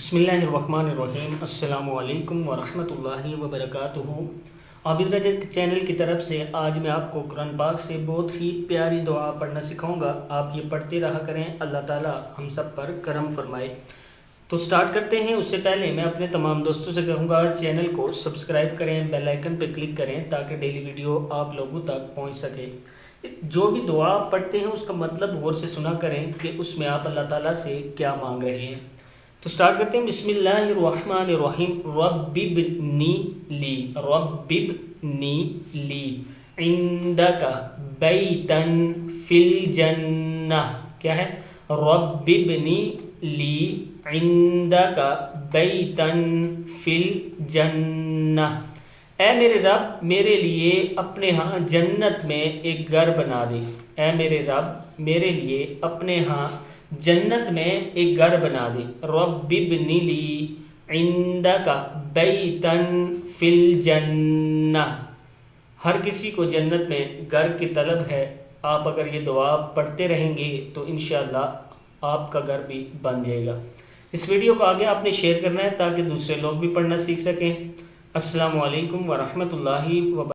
بسم اللہ الرحمن الرحیم۔ السلام علیکم ورحمۃ اللہ وبرکاتہ۔ عابد رجب چینل کی طرف سے آج میں آپ کو قرآن پاک سے بہت ہی پیاری دعا پڑھنا سکھاؤں گا۔ آپ یہ پڑھتے رہا کریں، اللہ تعالیٰ ہم سب پر کرم فرمائے۔ تو سٹارٹ کرتے ہیں۔ اس سے پہلے میں اپنے تمام دوستوں سے کہوں گا چینل کو سبسکرائب کریں، بیل آئیکن پہ کلک کریں تاکہ ڈیلی ویڈیو آپ لوگوں تک پہنچ سکے۔ جو بھی دعا آپ پڑھتے ہیں اس کا مطلب غور سے سنا کریں کہ اس میں آپ اللہ تعالیٰ سے کیا مانگ رہے ہیں۔ تو سٹارٹ کرتے ہیں۔ بسم اللہ الرحمن الرحیم۔ رب ابنی لی، رب ابنی لی عندک بیتا فی الجنہ۔ کیا ہے؟ رب ابنی لی عندک بیتا فی الجنہ۔ اے میرے رب، میرے لیے اپنے ہاں جنت میں ایک گھر بنا دے۔ اے میرے رب، میرے لیے اپنے ہاں جنت میں ایک گھر بنا دے۔ رب ابن لی عندک بیتا فی الجنہ۔ ہر کسی کو جنت میں گھر کی طلب ہے۔ آپ اگر یہ دعا پڑھتے رہیں گے تو انشاءاللہ آپ کا گھر بھی بن جائے گا۔ اس ویڈیو کو آگے آپ نے شیئر کرنا ہے تاکہ دوسرے لوگ بھی پڑھنا سیکھ سکیں۔ السلام علیکم ورحمۃ اللہ وبرکاتہ۔